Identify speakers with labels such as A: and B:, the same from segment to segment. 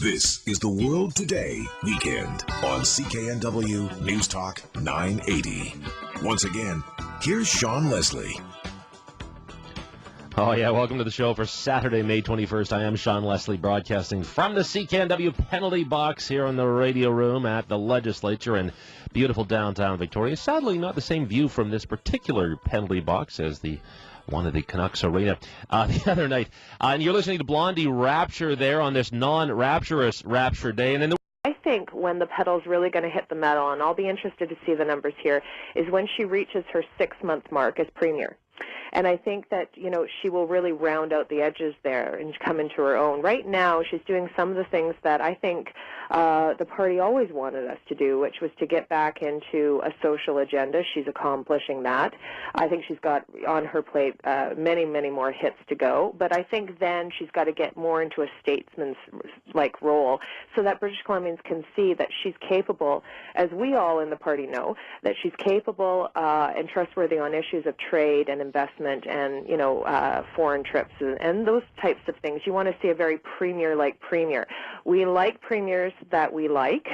A: This is the World Today Weekend on CKNW News Talk 980. Once again, here's Sean Leslie.
B: Oh, yeah, welcome to the show for Saturday, May 21st. I am Sean Leslie, broadcasting from the CKNW penalty box here in the radio room at the legislature in beautiful downtown Victoria. Sadly, not the same view from this particular penalty box as the one of the Canucks Arena the other night. And you're listening to Blondie Rapture there on this non-rapturous Rapture Day. And then
C: I think when the pedal's really going to hit the metal, and I'll be interested to see the numbers here, is when she reaches her 6-month mark as premier. And I think that, you know, she will really round out the edges there and come into her own. Right now, she's doing some of the things that I think the party always wanted us to do, which was to get back into a social agenda. She's accomplishing that. I think she's got on her plate many, many more hits to go. But I think then she's got to get more into a statesman's-like role so that British Columbians can see that she's capable, as we all in the party know, that she's capable and trustworthy on issues of trade and investment and, you know, foreign trips and those types of things. You want to see a very premier-like premier. We like premiers that we like,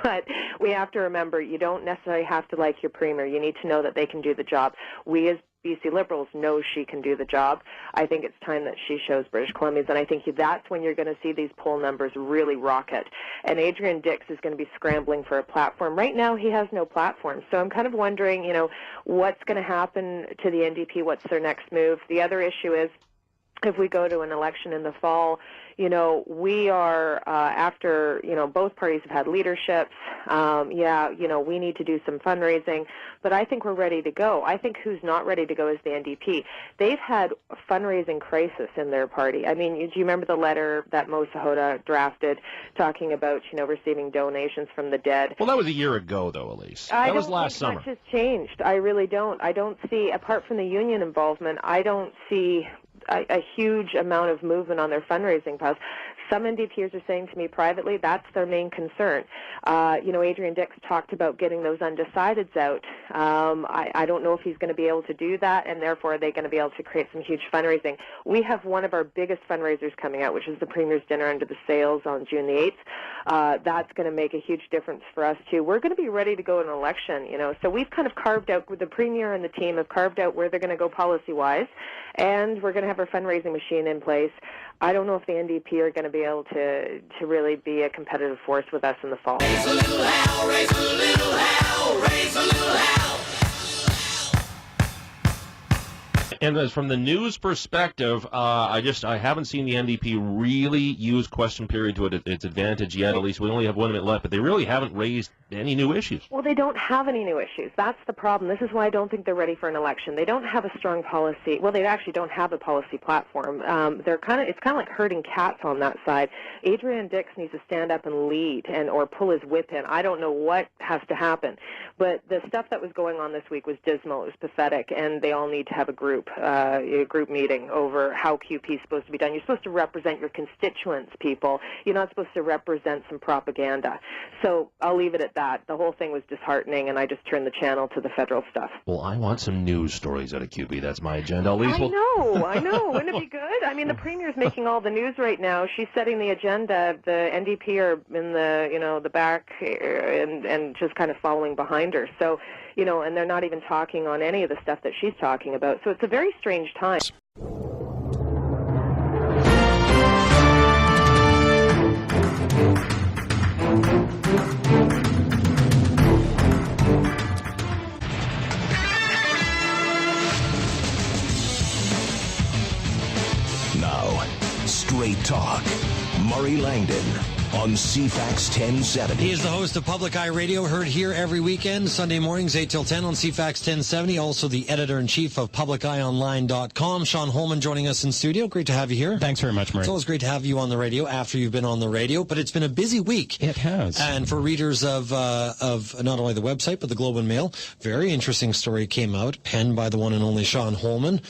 C: but we have to remember you don't necessarily have to like your premier. You need to know that they can do the job. We as BC Liberals know she can do the job. I think it's time that she shows British Columbians, and I think that's when you're going to see these poll numbers really rocket. And Adrian Dix is going to be scrambling for a platform. Right now, he has no platform. So I'm kind of wondering, you know, what's going to happen to the NDP? What's their next move? The other issue is, if we go to an election in the fall, you know, we are, after, you know, both parties have had leaderships, you know, we need to do some fundraising, but I think we're ready to go. I think who's not ready to go is the NDP. They've had a fundraising crisis in their party. I mean, do you remember the letter that Mo Sahota drafted talking about, you know, receiving donations from the dead?
B: well, that was a year ago, though, Elise. That was last summer.
C: I don't think much has changed. I really don't. I don't see, apart from the union involvement, I don't see a huge amount of movement on their fundraising piles. Some NDPers are saying to me privately that's their main concern. You know, Adrian Dix talked about getting those undecideds out. I don't know if he's going to be able to do that, and therefore are they going to be able to create some huge fundraising. We have one of our biggest fundraisers coming out, which is the Premier's Dinner Under the Sails on June the 8th. That's going to make a huge difference for us, too. We're going to be ready to go in an election, you know. So we've kind of carved out, with the Premier and the team have carved out where they're going to go policy-wise, and we're going to have our fundraising machine in place. I don't know if the NDP are going to be able to really be a competitive force with us in the fall.
D: Raise a little hell, raise a little hell, raise a little hell.
B: And as from the news perspective, I haven't seen the NDP really use question period to its advantage yet. At least we only have 1 minute left, but they really haven't raised any new issues.
C: Well, they don't have any new issues. That's the problem. This is why I don't think they're ready for an election. They don't have a strong policy. Well, they actually don't have a policy platform. It's kind of like herding cats on that side. Adrian Dix needs to stand up and lead or pull his whip in. I don't know what has to happen, but the stuff that was going on this week was dismal. It was pathetic, and they all need to have a group meeting over how QP is supposed to be done. You're supposed to represent your constituents, people. You're not supposed to represent some propaganda. So I'll leave it at that. The whole thing was disheartening, and I just turned the channel to the federal stuff.
B: Well, I want some news stories out of QP. That's my agenda. Elise,
C: I know. Wouldn't it be good? I mean, the Premier's making all the news right now. She's setting the agenda. The NDP are in the back and just kind of following behind her. So, you know, and they're not even talking on any of the stuff that she's talking about. So it's a very strange time.
A: Now, Straight Talk. Murray Langdon on C-FAX 1070.
E: He is the host of Public Eye Radio, heard here every weekend, Sunday mornings, 8 till 10 on C-FAX 1070. Also the editor-in-chief of PublicEyeOnline.com. Sean Holman joining us in studio. Great to have you here.
F: Thanks very much, Murray.
E: It's always great to have you on the radio after you've been on the radio, but it's been a busy week.
F: It has.
E: And for readers of not only the website, but the Globe and Mail, very interesting story came out, penned by the one and only Sean Holman.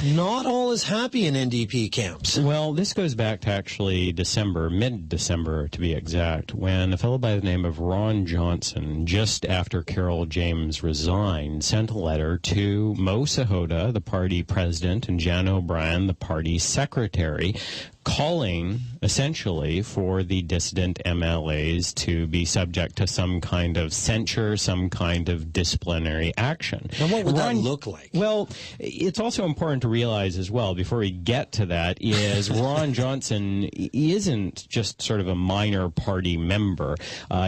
E: Not all is happy in NDP camps.
F: Well, this goes back to actually December, mid-December to be exact, when a fellow by the name of Ron Johnson, just after Carol James resigned, sent a letter to Mo Sahota, the party president, and Jan O'Brien, the party secretary, calling essentially for the dissident MLAs to be subject to some kind of censure, some kind of disciplinary action.
E: And what would that look like?
F: Well, it's also important to realize as well, before we get to that, is Ron Johnson isn't just sort of a minor party member.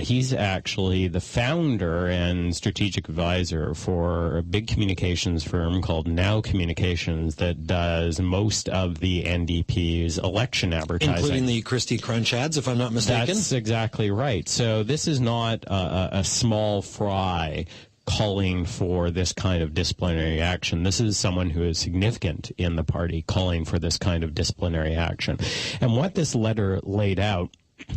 F: He's actually the founder and strategic advisor for a big communications firm called Now Communications that does most of the NDP's election advertising.
E: Including the Christie Crunch ads, if I'm not mistaken?
F: That's exactly right. So this is not a small fry calling for this kind of disciplinary action. This is someone who is significant in the party calling for this kind of disciplinary action. And what this letter laid out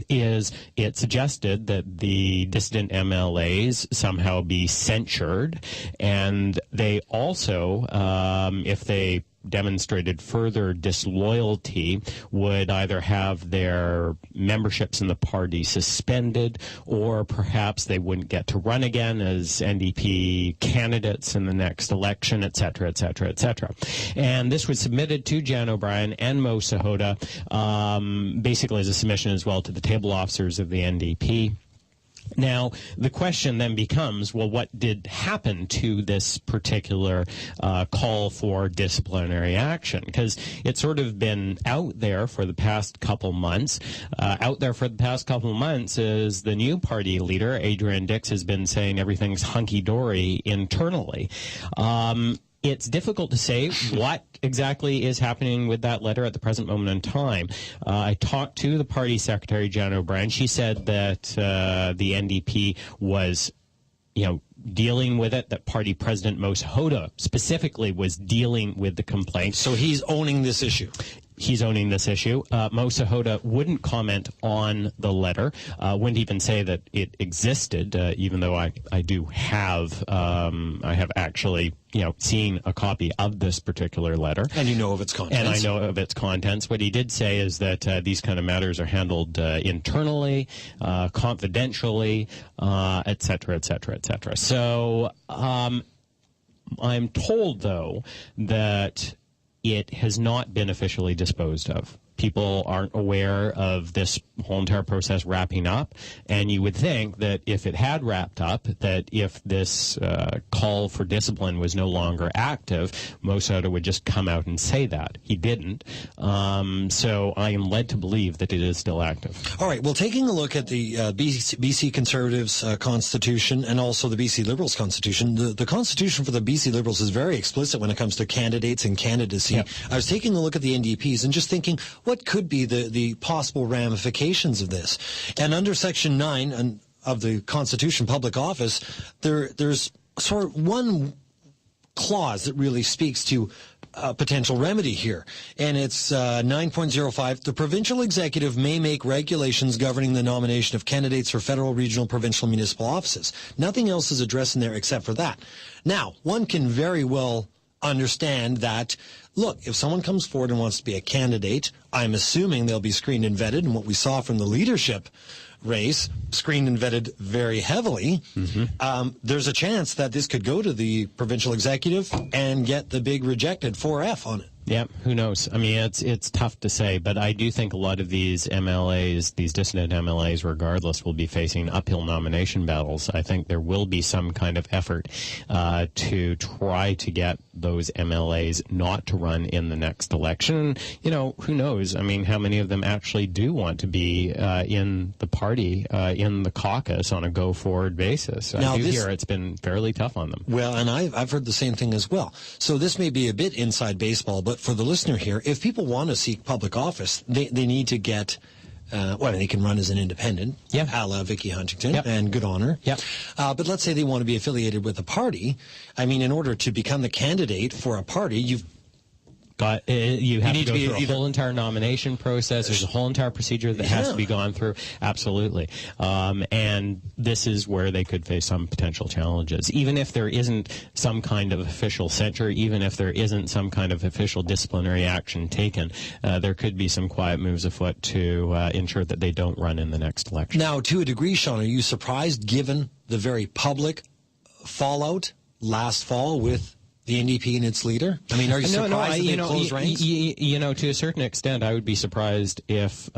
F: is it suggested that the dissident MLAs somehow be censured, and they also, if they demonstrated further disloyalty, would either have their memberships in the party suspended, or perhaps they wouldn't get to run again as NDP candidates in the next election, et cetera, et cetera, et cetera. And this was submitted to Jan O'Brien and Mo Sahota, basically as a submission as well to the table officers of the NDP. Now, the question then becomes, well, what did happen to this particular call for disciplinary action? Because it's sort of been out there for the past couple months. Out there for the past couple months is the new party leader, Adrian Dix, has been saying everything's hunky-dory internally. It's difficult to say what exactly is happening with that letter at the present moment in time. I talked to the party secretary, Jan O'Brien. She said that the NDP was, dealing with it, that party president Mo Sahota specifically was dealing with the complaint.
E: So he's owning this issue.
F: He's owning this issue. Mo Sahota wouldn't comment on the letter, wouldn't even say that it existed, even though I have actually, seen a copy of this particular letter.
E: And you know of its contents.
F: And I know of its contents. What he did say is that these kind of matters are handled internally, confidentially, et cetera, et cetera, et cetera. So I'm told, though, that it has not been officially disposed of. People aren't aware of this whole entire process wrapping up, and you would think that if it had wrapped up, that if this call for discipline was no longer active, Mo Sahota would just come out and say that. He didn't. So I am led to believe that it is still active.
E: All right. Well, taking a look at the BC Conservatives Constitution and also the BC Liberals Constitution, the Constitution for the BC Liberals is very explicit when it comes to candidates and candidacy. Yep. I was taking a look at the NDPs and just thinking, what could be the possible ramifications of this? And under Section 9 of the Constitution, public office, there's sort of one clause that really speaks to a potential remedy here. And it's 9.05. The provincial executive may make regulations governing the nomination of candidates for federal, regional, provincial, municipal offices. Nothing else is addressed in there except for that. Now, one can very well understand that, look, if someone comes forward and wants to be a candidate, I'm assuming they'll be screened and vetted, and what we saw from the leadership race, screened and vetted very heavily, there's a chance that this could go to the provincial executive and get the big rejected 4F on it.
F: Yeah, who knows? I mean, it's tough to say, but I do think a lot of these MLAs, these dissident MLAs, regardless, will be facing uphill nomination battles. I think there will be some kind of effort to try to get those MLAs not to run in the next election. Who knows? I mean, how many of them actually do want to be in the party, in the caucus on a go-forward basis? Now, I do hear it's been fairly tough on them.
E: Well, and I've heard the same thing as well. So this may be a bit inside baseball, but for the listener here, if people want to seek public office, they need to get, they can run as an independent, a la Vicky Huntington, and good on her. But let's say they want to be affiliated with a party. I mean, in order to become the candidate for a party, you have to go through a whole entire nomination process. There's a whole entire procedure that has to be gone through. Absolutely. And this is where they could face some potential challenges. Even if there isn't some kind of official censure, even if there isn't some kind of official disciplinary action taken, there could be some quiet moves afoot to ensure that they don't run in the next election. Now, to a degree, Sean, are you surprised given the very public fallout last fall with The NDP and its leader? I mean, are you surprised that they closed ranks?
F: To a certain extent, I would be surprised if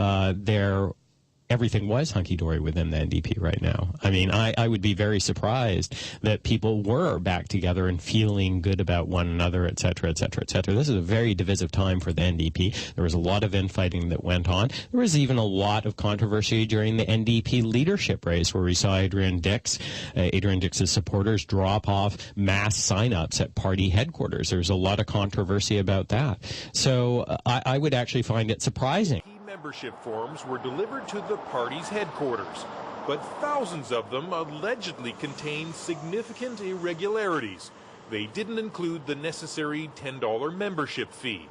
F: everything was hunky-dory within the NDP right now. I mean, I would be very surprised that people were back together and feeling good about one another, et cetera, et cetera, et cetera. This is a very divisive time for the NDP. There was a lot of infighting that went on. There was even a lot of controversy during the NDP leadership race where we saw Adrian Dix's supporters drop off mass sign-ups at party headquarters. There's a lot of controversy about that. So I would actually find it surprising.
G: Membership forms were delivered to the party's headquarters, but thousands of them allegedly contained significant irregularities. They didn't include the necessary $10 membership fee.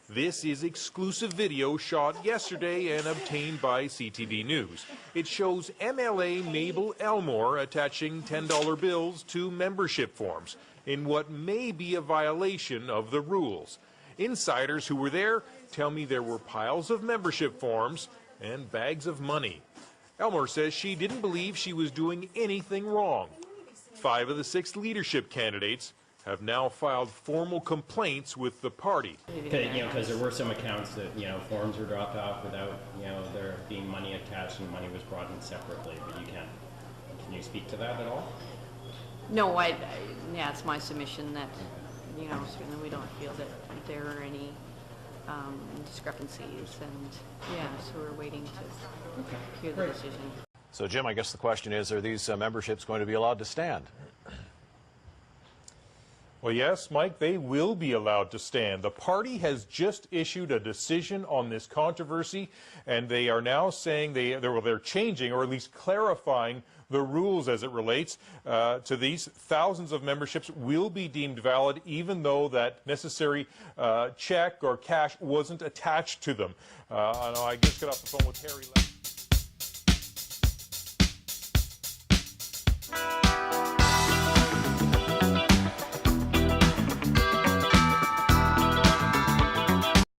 G: This is exclusive video shot yesterday and obtained by CTV News. It shows MLA Mabel Elmore attaching $10 bills to membership forms in what may be a violation of the rules. Insiders who were there tell me there were piles of membership forms and bags of money. Elmore says she didn't believe she was doing anything wrong. 5 of the 6 leadership candidates have now filed formal complaints with the party.
F: Because there were some accounts that, forms were dropped off without, there being money attached and money was brought in separately, but can you speak to that at all?
H: No, it's my submission that, certainly we don't feel that there are any discrepancies, and so we're waiting to hear the decision.
I: So, Jim, I guess the question is, are these memberships going to be allowed to stand?
G: Well, yes, Mike, they will be allowed to stand. The party has just issued a decision on this controversy, and they are now saying they're changing, or at least clarifying, the rules as it relates to these. Thousands of memberships will be deemed valid, even though that necessary check or cash wasn't attached to them. I just got off the phone with Harry.